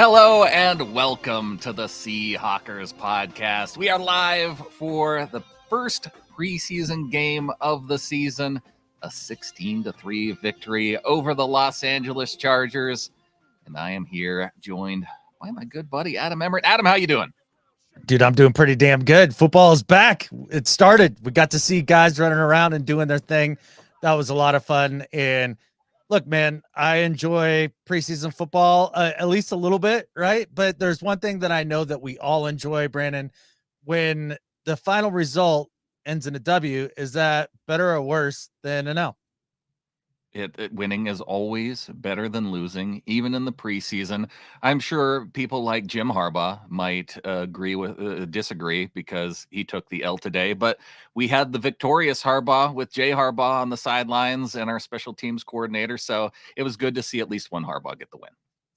Hello and welcome to the Seahawkers podcast. We are live for the first preseason game of the season, a 16-3 victory over the Los Angeles Chargers. And I am here joined by my good buddy, Adam Emmert. Adam, how you doing? Dude, I'm doing pretty damn good. Football is back. It started. We got to see guys running around and doing their thing. That was a lot of fun. And look, man, I enjoy preseason football at least a little bit, right? But there's one thing that I know that we all enjoy, Brandon. When the final result ends in a W, is that better or worse than an L? Winning is always better than losing, even in the preseason. I'm sure people like Jim Harbaugh might disagree because he took the L today, but we had the victorious Harbaugh with Jay Harbaugh on the sidelines and our special teams coordinator, so it was good to see at least one Harbaugh get the win.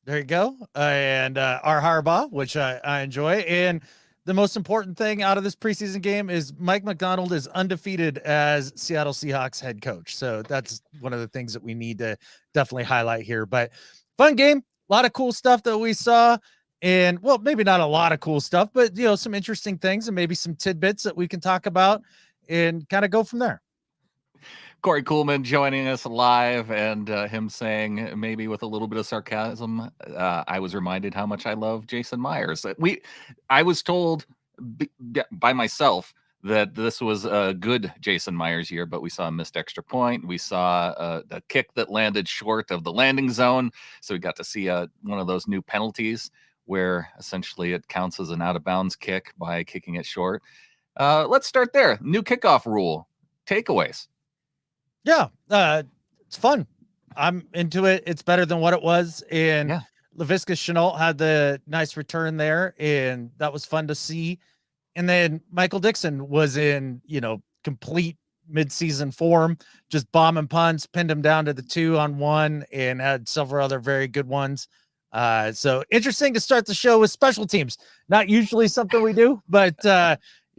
There you go. And our Harbaugh, which I enjoy. And the most important thing out of this preseason game is Mike Macdonald is undefeated as Seattle Seahawks head coach. So that's one of the things that we need to definitely highlight here. But fun game, a lot of cool stuff that we saw. And well, maybe not a lot of cool stuff, but some interesting things and maybe some tidbits that we can talk about and kind of go from there. Corey Kuhlman joining us live, and him saying, maybe with a little bit of sarcasm, I was reminded how much I love Jason Myers. I was told by myself that this was a good Jason Myers year, but we saw a missed extra point. We saw a kick that landed short of the landing zone, so we got to see one of those new penalties where essentially it counts as an out-of-bounds kick by kicking it short. Let's start there. New kickoff rule. Takeaways. Yeah, it's fun. I'm into it. It's better than what it was. And yeah. Laviska Shenault had the nice return there, and that was fun to see. And then Michael Dickson was in, complete midseason form, just bombing punts, pinned him down to the 2-on-1, and had several other very good ones. So interesting to start the show with special teams. Not usually something we do, but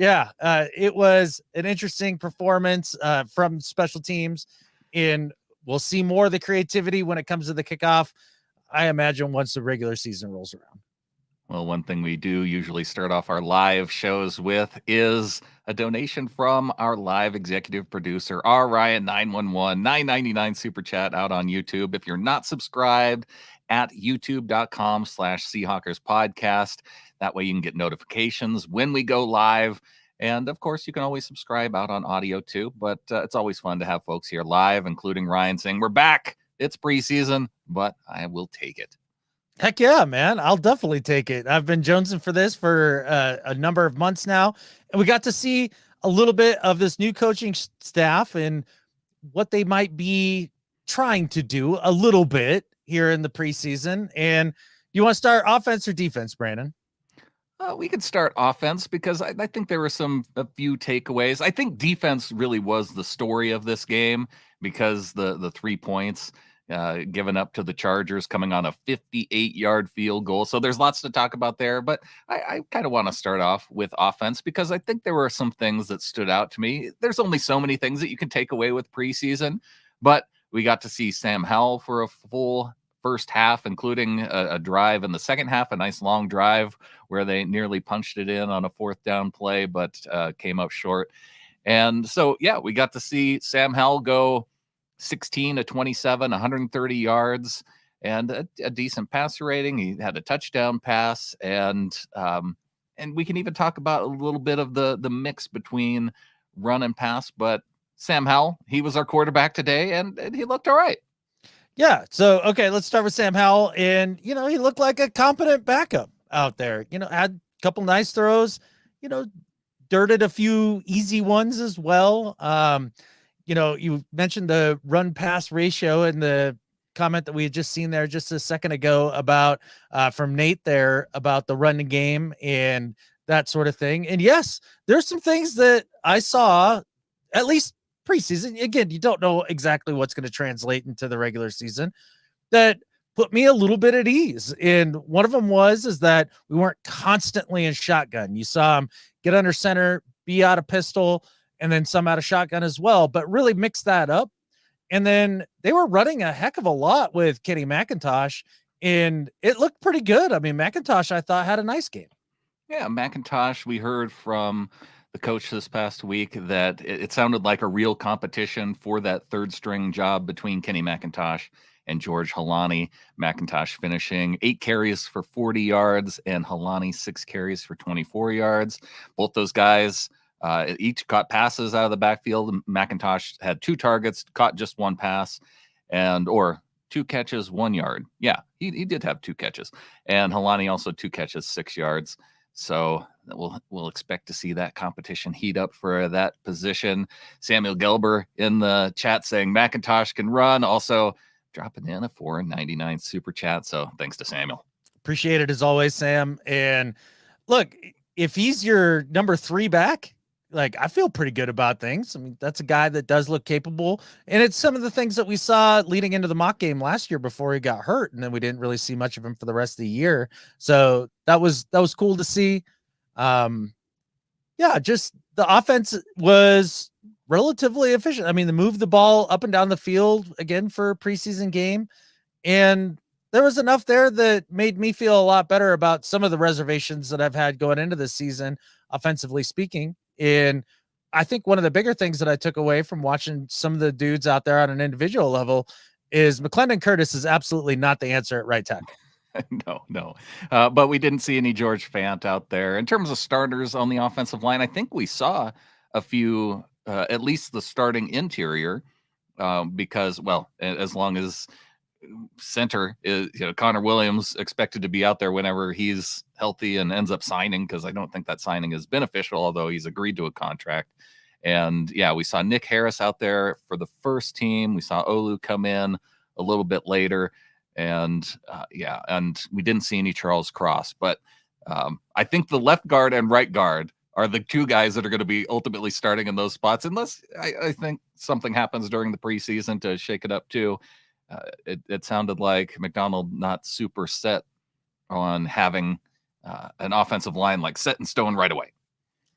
it was an interesting performance from special teams, and we'll see more of the creativity when it comes to the kickoff, I imagine, once the regular season rolls around. Well, one thing we do usually start off our live shows with is a donation from our live executive producer, R. Ryan 911, $9.99 super chat out on YouTube. If you're not subscribed, at youtube.com/Seahawkers podcast. That way you can get notifications when we go live. And of course, you can always subscribe out on audio too, but it's always fun to have folks here live, including Ryan saying, we're back. It's preseason, but I will take it. Heck yeah, man. I'll definitely take it. I've been jonesing for this for a number of months now. And we got to see a little bit of this new coaching staff and what they might be trying to do a little bit here in the preseason. And you want to start offense or defense, Brandon? We could start offense because I think there were a few takeaways. I think defense really was the story of this game because the 3 points given up to the Chargers coming on a 58-yard field goal. So there's lots to talk about there, but I kind of want to start off with offense because I think there were some things that stood out to me. There's only so many things that you can take away with preseason, but we got to see Sam Howell for a full first half, including a drive in the second half, a nice long drive where they nearly punched it in on a fourth down play, but came up short. And so, we got to see Sam Howell go 16-27, 130 yards, and a decent passer rating. He had a touchdown pass, and we can even talk about a little bit of the mix between run and pass. But Sam Howell, he was our quarterback today, and he looked all right. Yeah. So, okay, let's start with Sam Howell. And, he looked like a competent backup out there, had a couple nice throws, dirted a few easy ones as well. You mentioned the run pass ratio and the comment that we had just seen there just a second ago about from Nate there about the running game and that sort of thing. And yes, there's some things that I saw, at least preseason. Again, you don't know exactly what's going to translate into the regular season, that put me a little bit at ease. And one of them is that we weren't constantly in shotgun. You saw him get under center, be out of pistol, and then some out of shotgun as well, but really mix that up. And then they were running a heck of a lot with Kenny McIntosh. and it looked pretty good. I mean, McIntosh, I thought, had a nice game. Yeah, McIntosh, we heard from the coach this past week that it sounded like a real competition for that third string job between Kenny McIntosh and George Holani. McIntosh finishing 8 carries for 40 yards and Holani 6 carries for 24 yards. Both those guys each caught passes out of the backfield. McIntosh had 2 targets, caught just 1 pass, or 2 catches, 1 yard. Yeah, he did have 2 catches. And Holani also 2 catches, 6 yards. So we'll expect to see that competition heat up for that position. Samuel Gelber in the chat saying McIntosh can run. Also dropping in a $4.99 super chat. So thanks to Samuel. Appreciate it as always, Sam. And look, if he's your number 3 back, like, I feel pretty good about things. I mean, that's a guy that does look capable. And it's some of the things that we saw leading into the mock game last year before he got hurt. And then we didn't really see much of him for the rest of the year. So that was cool to see. Yeah, just the offense was relatively efficient. I mean, they moved the ball up and down the field again for a preseason game. And there was enough there that made me feel a lot better about some of the reservations that I've had going into this season, offensively speaking. And I think one of the bigger things that I took away from watching some of the dudes out there on an individual level is McClendon Curtis is absolutely not the answer at right tackle. No. But we didn't see any George Fant out there. In terms of starters on the offensive line, I think we saw a few, at least the starting interior, because, well, as long as center is, Connor Williams expected to be out there whenever he's healthy and ends up signing, because I don't think that signing is beneficial, although he's agreed to a contract. And yeah, we saw Nick Harris out there for the first team. We saw Olu come in a little bit later. And and we didn't see any Charles Cross. But I think the left guard and right guard are the 2 guys that are going to be ultimately starting in those spots, unless I think something happens during the preseason to shake it up too. It sounded like McDonald not super set on having an offensive line like set in stone right away.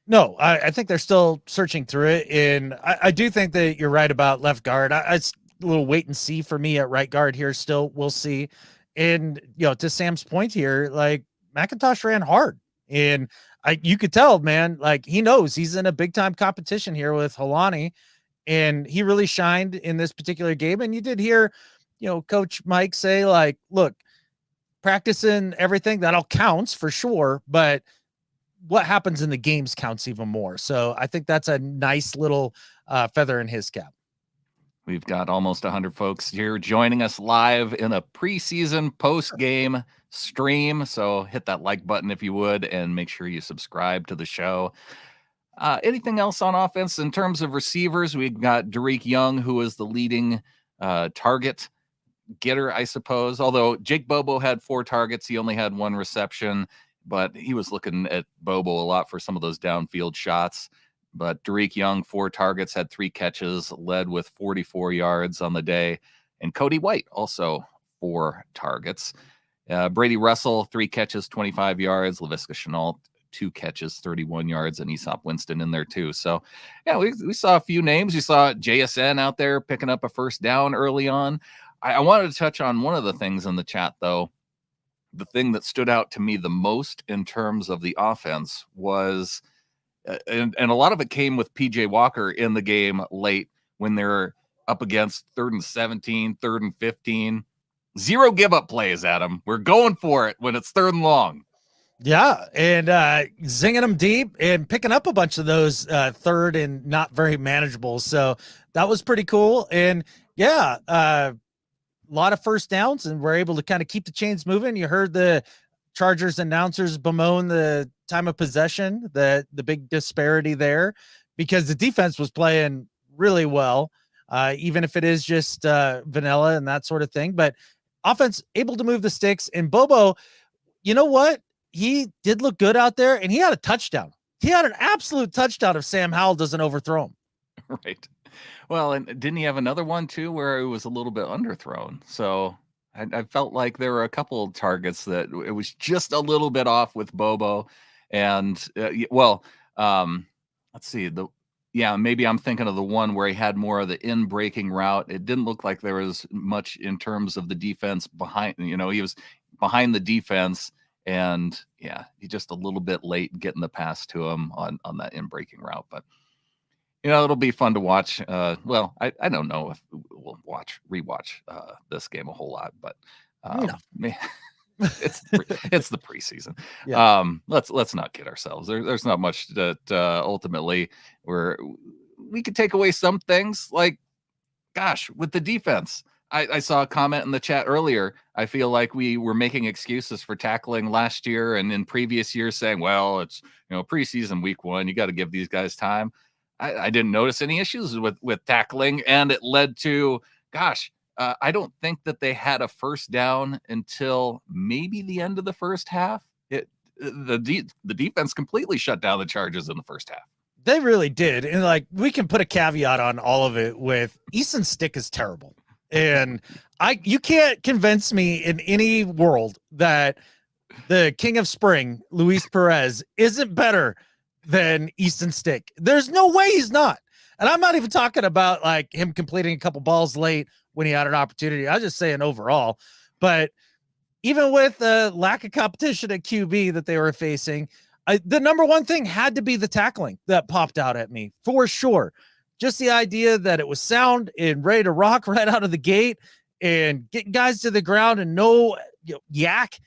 No, I think they're still searching through it. And I do think that you're right about left guard. It's a little wait and see for me at right guard here still. We'll see. And, to Sam's point here, like, McIntosh ran hard. And you could tell, man, like, he knows he's in a big time competition here with Holani. And he really shined in this particular game. And you did hear, Coach Mike say, like, look, practicing everything, that all counts for sure. But what happens in the games counts even more. So I think that's a nice little feather in his cap. We've got almost 100 folks here joining us live in a preseason post-game stream. So hit that like button if you would, and make sure you subscribe to the show. Anything else on offense in terms of receivers? We've got Derek Young, who is the leading target getter, I suppose. Although Jake Bobo had 4 targets, he only had 1 reception, but he was looking at Bobo a lot for some of those downfield shots. But Derek Young, 4 targets, had 3 catches, led with 44 yards on the day. And Cody White, also 4 targets. Brady Russell, 3 catches, 25 yards. Laviska Shenault, 2 catches, 31 yards, and Aesop Winston in there too. So, yeah, we saw a few names. You saw JSN out there picking up a first down early on. I wanted to touch on one of the things in the chat, though. The thing that stood out to me the most in terms of the offense was, and a lot of it came with PJ Walker in the game late when they're up against 3rd and 17, 3rd and 15. 0 give up plays, Adam. We're going for it when it's 3rd and long. Yeah, and zinging them deep and picking up a bunch of those 3rd and not very manageable. So that was pretty cool. And yeah, a lot of first downs, and we're able to kind of keep the chains moving. You heard the Chargers announcers bemoan the time of possession, the big disparity there, because the defense was playing really well, even if it is just vanilla and that sort of thing. But offense able to move the sticks. And Bobo, you know what? He did look good out there, and he had a touchdown. He had an absolute touchdown if Sam Howell doesn't overthrow him. Right. Well, and didn't he have another one too where it was a little bit underthrown? So I felt like there were a couple of targets that it was just a little bit off with Bobo. And let's see, Yeah, maybe I'm thinking of the one where he had more of the in-breaking route. It didn't look like there was much in terms of the defense behind, he was behind the defense, and yeah, he just a little bit late getting the pass to him on that in-breaking route. But it'll be fun to watch. Well, I don't know if we'll rewatch this game a whole lot, but No. it's the preseason. Yeah. Let's not kid ourselves. There's not much that ultimately we could take away some things. Like, gosh, with the defense, I saw a comment in the chat earlier. I feel like we were making excuses for tackling last year and in previous years, saying, well, it's preseason week 1, you got to give these guys time. I didn't notice any issues with tackling, and it led to, gosh, I don't think that they had a first down until maybe the end of the first half. The defense completely shut down the Chargers in the first half. They really did. And like, we can put a caveat on all of it with Easton Stick is terrible. And you can't convince me in any world that the king of spring, Luis Perez, isn't better than Easton Stick. There's no way he's not. And I'm not even talking about like him completing a couple balls late when he had an opportunity. I was just saying overall. But even with the lack of competition at QB that they were facing, the number one thing had to be the tackling that popped out at me for sure. Just the idea that it was sound and ready to rock right out of the gate and getting guys to the ground and no yak,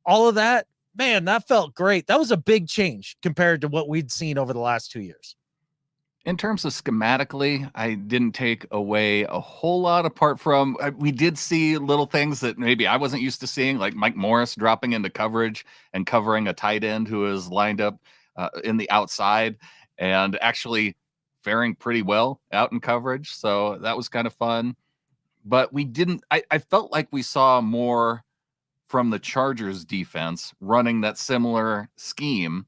all of that. Man, that felt great. That was a big change compared to what we'd seen over the last 2 years. In terms of schematically, I didn't take away a whole lot apart from we did see little things that maybe I wasn't used to seeing, like Mike Morris dropping into coverage and covering a tight end who is lined up in the outside and actually faring pretty well out in coverage. So that was kind of fun. But we didn't, I felt like we saw more from the Chargers defense running that similar scheme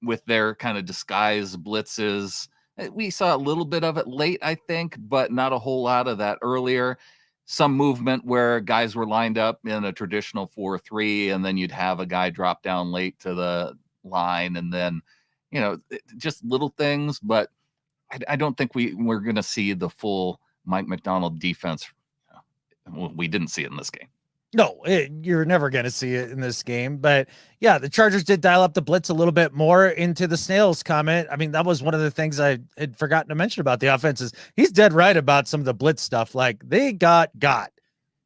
with their kind of disguised blitzes. We saw a little bit of it late, I think, but not a whole lot of that earlier. Some movement where guys were lined up in a traditional 4-3, and then you'd have a guy drop down late to the line, and then, just little things. But I don't think we're going to see the full Mike Macdonald defense. We didn't see it in this game. No, you're never going to see it in this game. But yeah, the Chargers did dial up the blitz a little bit more. Into the Snails comment, I mean, that was one of the things I had forgotten to mention about the offenses. He's dead right about some of the blitz stuff. Like, they got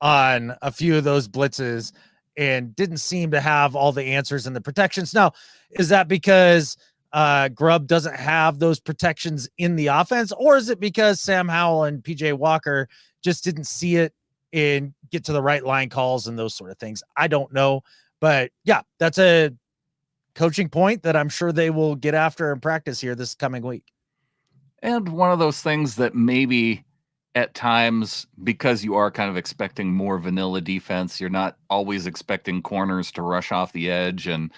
on a few of those blitzes and didn't seem to have all the answers and the protections. Now, is that because Grubb doesn't have those protections in the offense, or is it because Sam Howell and PJ Walker just didn't see it and get to the right line calls and those sort of things? I don't know, but yeah, that's a coaching point that I'm sure they will get after in practice here this coming week. And one of those things that maybe at times, because you are kind of expecting more vanilla defense, you're not always expecting corners to rush off the edge and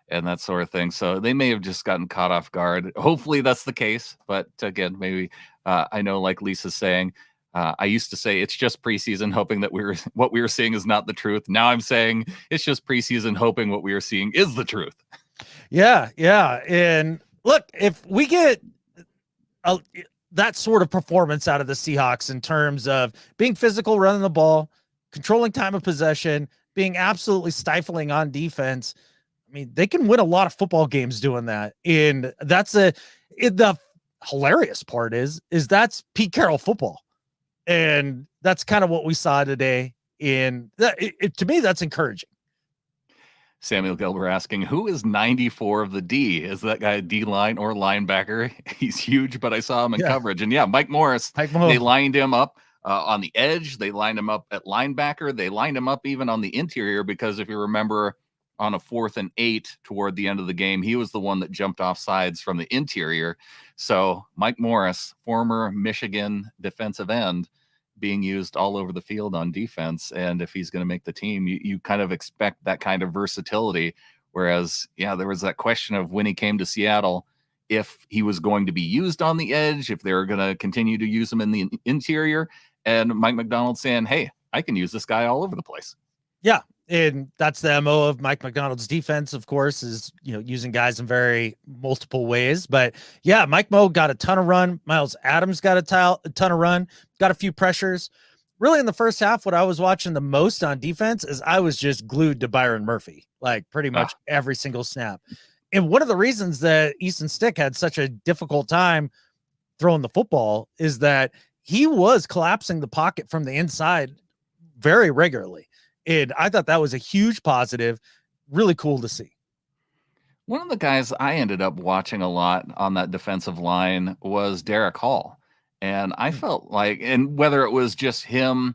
that sort of thing. So they may have just gotten caught off guard. Hopefully that's the case. But again, maybe I know, like Lisa's saying, I used to say it's just preseason, hoping that what we were seeing is not the truth. Now I'm saying it's just preseason, hoping what we are seeing is the truth. Yeah. And look, if we get that sort of performance out of the Seahawks in terms of being physical, running the ball, controlling time of possession, being absolutely stifling on defense, I mean, they can win a lot of football games doing that. And that's the hilarious part is that's Pete Carroll football. And that's kind of what we saw today. In that, to me, that's encouraging. Samuel Gilbert asking, who is 94 of the D? Is that guy a D line or linebacker? He's huge, but I saw him in coverage. And yeah, Mike Morris, they lined him up on the edge. They lined him up at linebacker. They lined him up even on the interior, because if you remember on a 4th and 8 toward the end of the game, he was the one that jumped off sides from the interior. So Mike Morris, former Michigan defensive end, being used all over the field on defense. And if he's going to make the team, you kind of expect that kind of versatility. Whereas, yeah, there was that question of when he came to Seattle, if he was going to be used on the edge, if they were going to continue to use him in the interior. And Mike Macdonald saying, hey, I can use this guy all over the place. Yeah. And that's the MO of Mike McDonald's defense, of course, is, using guys in very multiple ways. But yeah, Mike Mo got a ton of run. Miles Adams got a ton of run, got a few pressures. Really, in the first half, what I was watching the most on defense is I was just glued to Byron Murphy, like pretty much every single snap. And one of the reasons that Easton Stick had such a difficult time throwing the football is that he was collapsing the pocket from the inside very regularly. And I thought that was a huge positive. Really cool to see. One of the guys I ended up watching a lot on that defensive line was Derek Hall. And I felt like, and whether it was just him,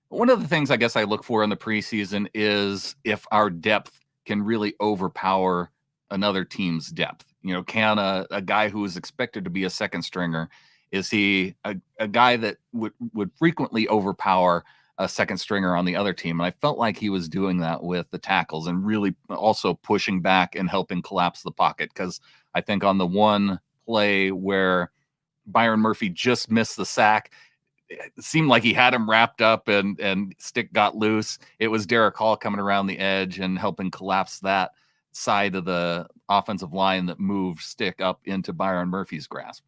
one of the things I guess I look for in the preseason is if our depth can really overpower another team's depth. Can a guy who is expected to be a second stringer, is he a guy that would frequently overpower a second stringer on the other team? And I felt like he was doing that with the tackles and really also pushing back and helping collapse the pocket. Because I think on the one play where Byron Murphy just missed the sack, it seemed like he had him wrapped up and Stick got loose. It was Derek Hall coming around the edge and helping collapse that side of the offensive line that moved Stick up into Byron Murphy's grasp.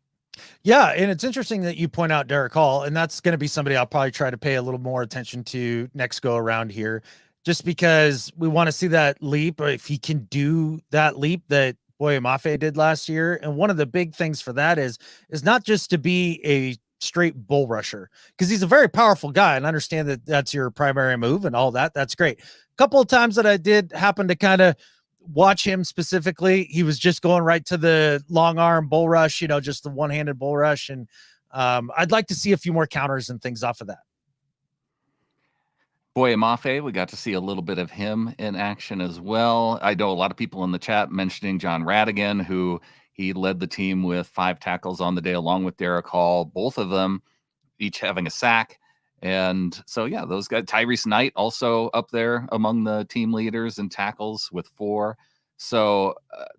Yeah, and it's interesting that you point out Derek Hall, and that's going to be somebody I'll probably try to pay a little more attention to next go around here, just because we want to see that leap, or if he can do that leap that Boye Mafe did last year. And one of the big things for that is not just to be a straight bull rusher, because he's a very powerful guy, and I understand that that's your primary move and all that. That's great. A couple of times that I did happen to kind of watch him specifically, he was just going right to the long arm bull rush, just the one-handed bull rush. And I'd like to see a few more counters and things off of that. Boye Mafe, we got to see a little bit of him in action as well. I know a lot of people in the chat mentioning John Radigan, who he led the team with 5 tackles on the day, along with Derek Hall, both of them each having a sack. And so, yeah, those guys, Tyrese Knight also up there among the team leaders in tackles with 4. So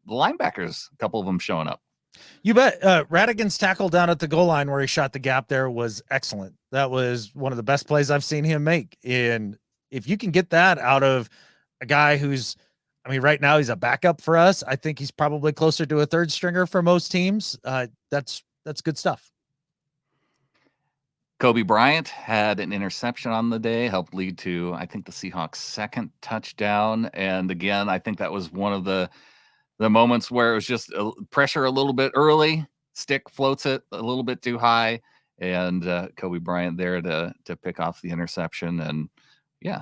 the linebackers, a couple of them showing up. You bet. Radigan's tackle down at the goal line where he shot the gap there was excellent. That was one of the best plays I've seen him make. And if you can get that out of a guy who's, right now he's a backup for us, I think he's probably closer to a third stringer for most teams. That's good stuff. Kobe Bryant had an interception on the day, helped lead to, I think, the Seahawks' second touchdown. And again, I think that was one of the moments where it was just pressure a little bit early. Stick floats it a little bit too high, and Kobe Bryant there to pick off the interception. And yeah,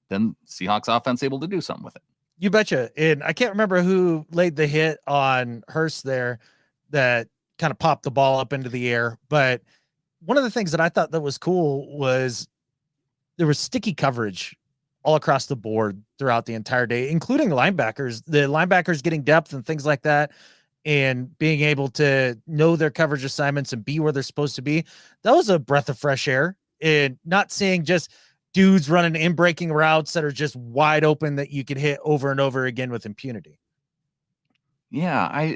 then Seahawks offense able to do something with it. You betcha. And I can't remember who laid the hit on Hurst there that kind of popped the ball up into the air, but one of the things that I thought that was cool was there was sticky coverage all across the board throughout the entire day, including the linebackers getting depth and things like that, and being able to know their coverage assignments and be where they're supposed to be. That was a breath of fresh air, and not seeing just dudes running in breaking routes that are just wide open that you could hit over and over again with impunity. Yeah,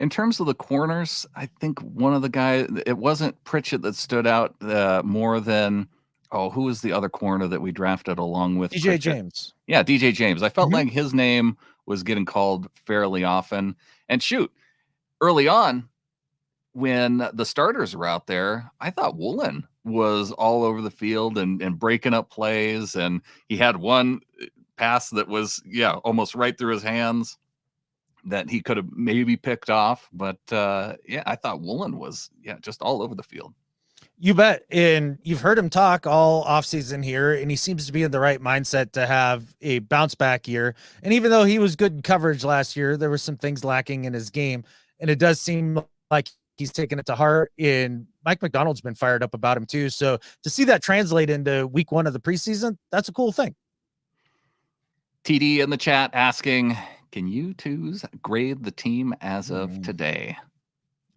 in terms of the corners, I think one of the guys, it wasn't Pritchett that stood out more than, who was the other corner that we drafted along with DJ Pritchett? James. Yeah, DJ James. I felt like his name was getting called fairly often. And shoot, early on, when the starters were out there, I thought Woolen was all over the field and breaking up plays. And he had one pass that was, almost right through his hands that he could have maybe picked off. But I thought Woolen was, just all over the field. You bet. And you've heard him talk all offseason here, and he seems to be in the right mindset to have a bounce back year. And even though he was good in coverage last year, there were some things lacking in his game. And it does seem like he's taken it to heart, and Mike McDonald's been fired up about him too. So to see that translate into week 1 of the preseason, that's a cool thing. TD in the chat asking, can you twos grade the team as of today?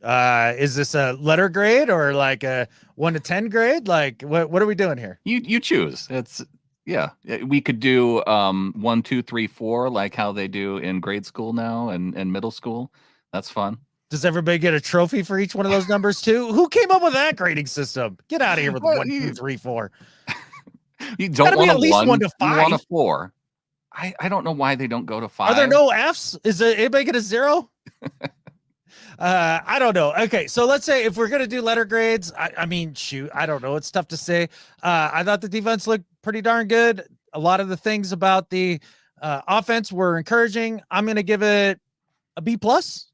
Is this a letter grade or like a 1 to 10 grade? Like what are we doing here? You choose. It's we could do 1, 2, 3, 4, like how they do in grade school now and middle school. That's fun. Does everybody get a trophy for each one of those numbers too? Who came up with that grading system? Get out of here with 1, 2, 3, 4. You don't want at least 1 to 5. You want a 4. I don't know why they don't go to 5. Are there no Fs? Is it anybody get a 0? I don't know. Okay, so let's say if we're gonna do letter grades, I mean, shoot, I don't know. It's tough to say. I thought the defense looked pretty darn good. A lot of the things about the offense were encouraging. I'm gonna give it a B plus.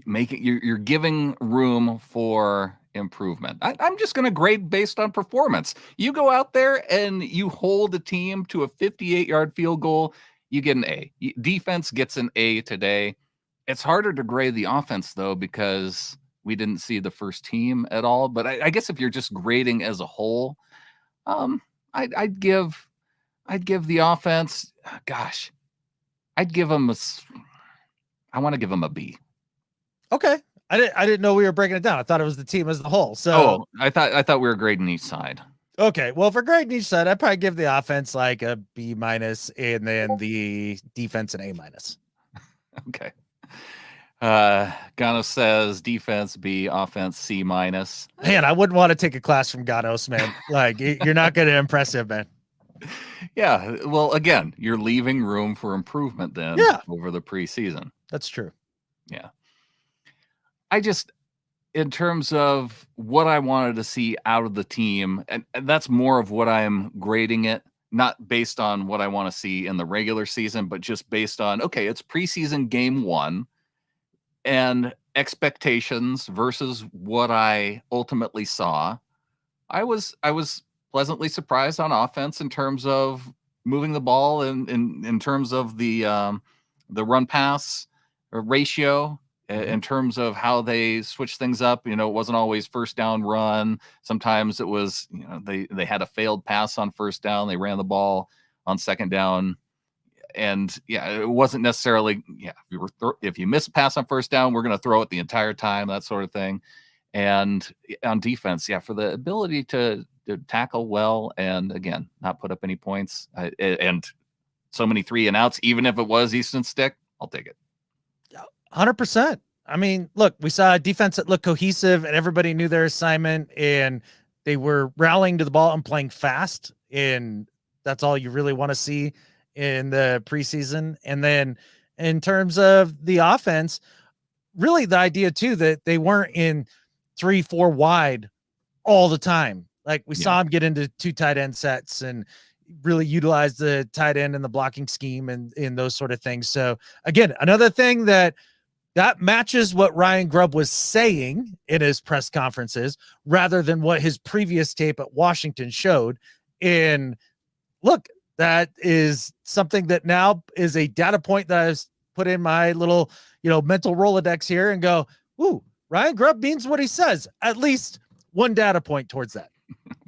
You're giving room for improvement. I'm just going to grade based on performance. You go out there and you hold a team to a 58-yard field goal, you get an A. Defense gets an A today. It's harder to grade the offense though because we didn't see the first team at all. But I guess if you're just grading as a whole, I'd give the offense. Gosh, I'd give them I want to give them a B. Okay. I didn't know we were breaking it down. I thought it was the team as a whole. So I thought we were grading each side. Okay. Well, for grading each side, I'd probably give the offense like a B minus and then the defense an A minus. Okay. Gano says defense B, offense C minus. Man, I wouldn't want to take a class from Ganos, man. Like you're not going to impress him, man. Yeah. Well, again, you're leaving room for improvement then over the preseason. That's true. Yeah. In terms of what I wanted to see out of the team, and that's more of what I'm grading it, not based on what I want to see in the regular season, but just based on, okay, it's preseason game 1 and expectations versus what I ultimately saw. I was pleasantly surprised on offense in terms of moving the ball and in terms of the run pass ratio. In terms of how they switch things up, it wasn't always first down run. Sometimes it was, they had a failed pass on first down. They ran the ball on second down. And it wasn't necessarily, if you miss a pass on first down, we're going to throw it the entire time, that sort of thing. And on defense, for the ability to tackle well and, again, not put up any points and so many 3 and outs, even if it was Easton Stick, I'll take it. 100%. I mean, look, we saw a defense that looked cohesive and everybody knew their assignment and they were rallying to the ball and playing fast. And that's all you really want to see in the preseason. And then in terms of the offense, really the idea too, that they weren't in 3-4 wide all the time. Like we saw them get into 2 tight end sets and really utilize the tight end and the blocking scheme and those sort of things. So again, another thing that matches what Ryan Grubb was saying in his press conferences rather than what his previous tape at Washington showed. And look, that is something that now is a data point that I've put in my little, mental Rolodex here and go, ooh, Ryan Grubb means what he says. At least one data point towards that.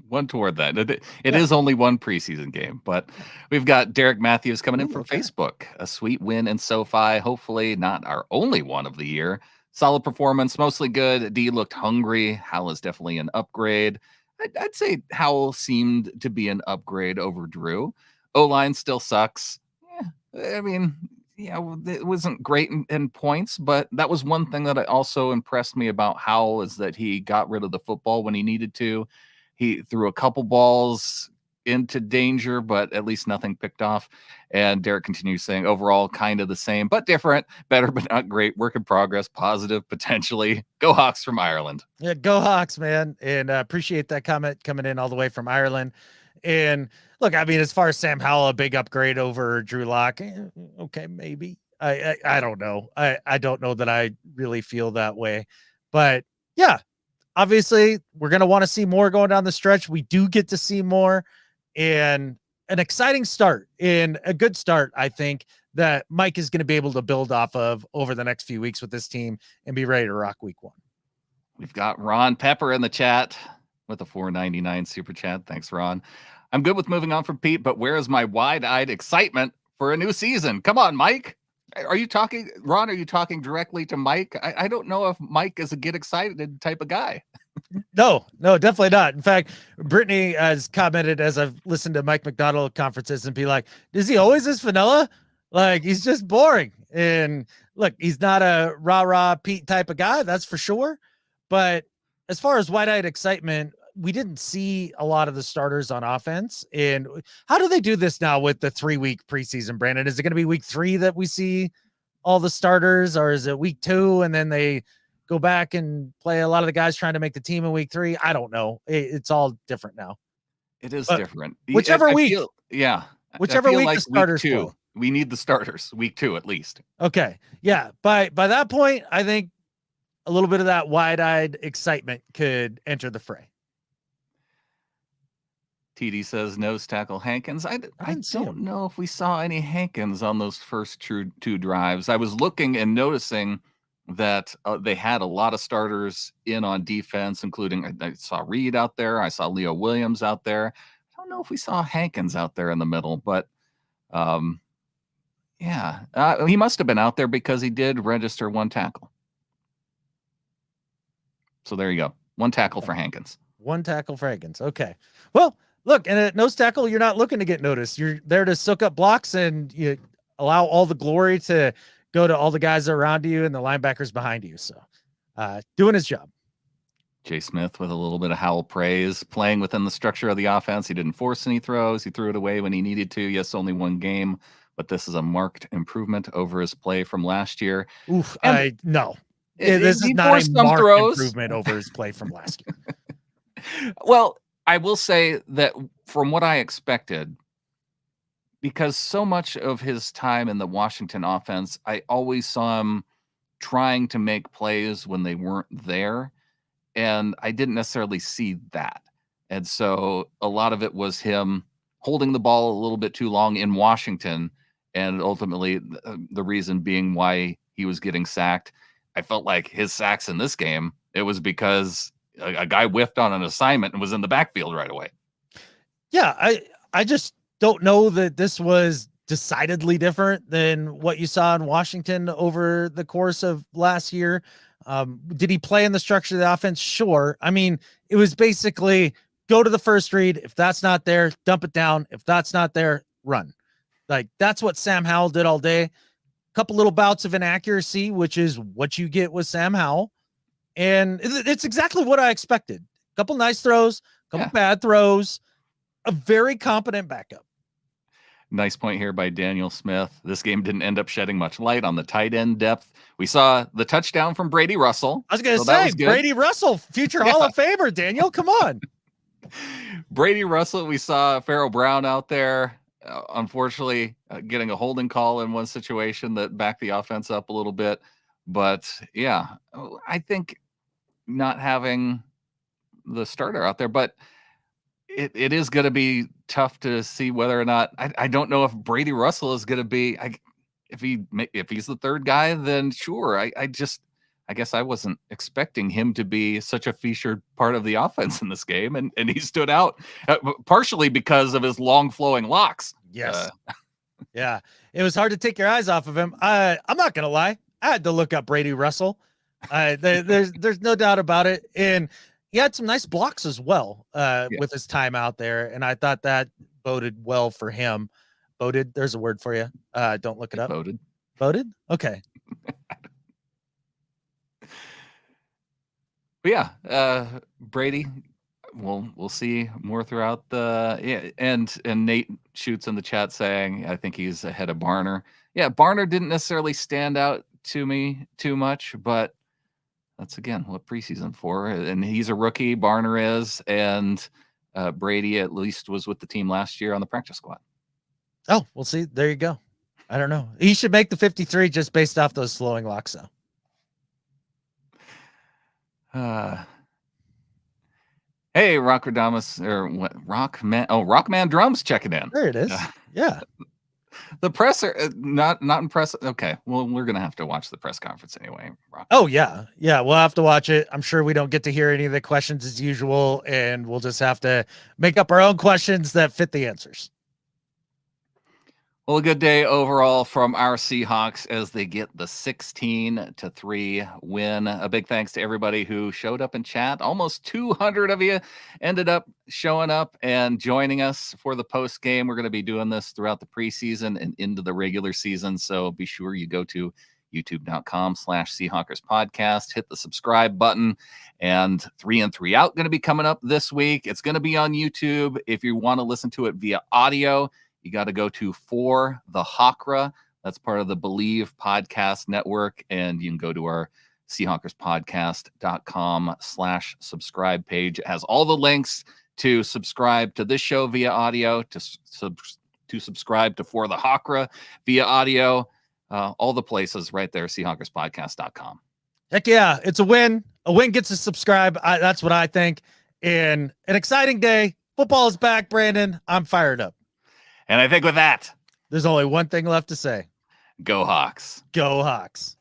One toward that. It is only one preseason game, but we've got Derek Matthews coming in from Facebook. A sweet win in SoFi. Hopefully not our only one of the year. Solid performance, mostly good. D looked hungry. Howell is definitely an upgrade. I'd say Howell seemed to be an upgrade over Drew. O-line still sucks. It wasn't great in points, but that was one thing that also impressed me about Howell is that he got rid of the football when he needed to. He threw a couple balls into danger, but at least nothing picked off. And Derek continues saying, overall, kind of the same, but different, better, but not great. Work in progress, positive, potentially. Go Hawks from Ireland. Yeah, go Hawks, man. And appreciate that comment coming in all the way from Ireland. And look, I mean, as far as Sam Howell, a big upgrade over Drew Lock. Okay, maybe. I don't know. I don't know that I really feel that way. But yeah. Obviously, we're going to want to see more going down the stretch. We do get to see more and an exciting start and a good start, I think, that Mike is going to be able to build off of over the next few weeks with this team and be ready to rock week 1. We've got Ron Pepper in the chat with a $4.99 super chat. Thanks, Ron. I'm good with moving on from Pete, but where is my wide-eyed excitement for a new season? Come on, Mike. Are you talking, Ron? Are you talking directly to Mike? I don't know if Mike is a get excited type of guy. No, definitely not. In fact, Brittany has commented as I've listened to Mike McDonald conferences and be like, is he always this vanilla? Like, he's just boring. And look, he's not a rah-rah Pete type of guy, that's for sure. But as far as wide-eyed excitement, we didn't see a lot of the starters on offense. And how do they do this now with the 3-week preseason, Brandon? Is it going to be week 3 that we see all the starters, or is it week 2 and then they go back and play a lot of the guys trying to make the team in week 3? I don't know. It's all different now. It is But different. whichever I week, feel, yeah, I whichever feel week like the starters week 2, play. we need the starters. Week 2 at least. Okay. Yeah. By that point, I think a little bit of that wide-eyed excitement could enter the fray. TD says nose tackle Hankins. I don't him. know if we saw any Hankins on those first 2 drives. I was looking and noticing that they had a lot of starters in on defense, including I saw Reed out there. I saw Leo Williams out there. I don't know if we saw Hankins out there in the middle, but yeah, he must have been out there because he did register 1 tackle. So there you go. 1 tackle for Hankins. 1 tackle for Hankins. Okay. Well, look, and at nose tackle, you're not looking to get noticed. You're there to soak up blocks and you allow all the glory to go to all the guys around you and the linebackers behind you. So doing his job. Jay Smith with a little bit of Howell praise, playing within the structure of the offense. He didn't force any throws. He threw it away when he needed to. Yes, only 1 game, but this is a marked improvement over his play from last year. Oof, no. This is not a marked improvement over his play from last year. Well, I will say that from what I expected, because so much of his time in the Washington offense, I always saw him trying to make plays when they weren't there. And I didn't necessarily see that. And so a lot of it was him holding the ball a little bit too long in Washington. And ultimately, the reason being why he was getting sacked. I felt like his sacks in this game, it was because a guy whiffed on an assignment and was in the backfield right away. Yeah, I just don't know that this was decidedly different than what you saw in Washington over the course of last year. Did he play in the structure of the offense? Sure. I mean, it was basically go to the first read. If that's not there, dump it down. If that's not there, run. Like that's what Sam Howell did all day. Couple little bouts of inaccuracy, which is what you get with Sam Howell. And it's exactly what I expected. Couple nice throws, couple bad throws, a very competent backup. Nice point here by Daniel Smith. This game didn't end up shedding much light on the tight end depth. We saw the touchdown from Brady Russell. I was going to say, Brady Russell, future Hall of Famer, Daniel, come on. Brady Russell, we saw Pharaoh Brown out there. Unfortunately, getting a holding call in one situation that backed the offense up a little bit. But yeah, I think not having the starter out there, but it is going to be tough to see whether or not I don't know if Brady Russell is going to be if he's the third guy, then sure. I guess I wasn't expecting him to be such a featured part of the offense in this game, and he stood out partially because of his long flowing locks. Yes. Yeah, it was hard to take your eyes off of him. I'm not gonna lie, I had to look up Brady Russell. There's no doubt about it, and he had some nice blocks as well with his time out there, and I thought that boded well for him. Boded, there's a word for you. Don't look it up. Boded. Okay. But yeah, Brady, we'll see more throughout the and Nate shoots in the chat saying I think he's ahead of Barner. Yeah, Barner didn't necessarily stand out to me too much, but that's again what preseason for. And he's a rookie, Barner is, and Brady at least was with the team last year on the practice squad. Oh, we'll see. There you go. I don't know. He should make the 53 just based off those slowing locks, though. Hey, Rockradamus or what? Rockman? Oh, Rockman Drums checking in. There it is. Yeah. The presser, not impressive. Okay, well, we're gonna have to watch the press conference anyway. Oh yeah, we'll have to watch it. I'm sure we don't get to hear any of the questions as usual, and we'll just have to make up our own questions that fit the answers. Well, a good day overall from our Seahawks as they get the 16-3 win. A big thanks to everybody who showed up in chat. Almost 200 of you ended up showing up and joining us for the post game. We're going to be doing this throughout the preseason and into the regular season, so be sure you go to youtube.com/Seahawkers podcast. Hit the subscribe button. And 3 and 3 Out going to be coming up this week. It's going to be on YouTube. If you want to listen to it via audio, you got to go to For the Hawkra. That's part of the Believe podcast network. And you can go to our SeahawkersPodcast.com/subscribe page. It has all the links to subscribe to this show via audio, to subscribe to For the Hawkra via audio, all the places right there, SeahawkersPodcast.com. Heck yeah, it's a win. A win gets to subscribe. That's what I think. And an exciting day. Football is back, Brandon. I'm fired up. And I think with that, there's only one thing left to say. Go Hawks. Go Hawks.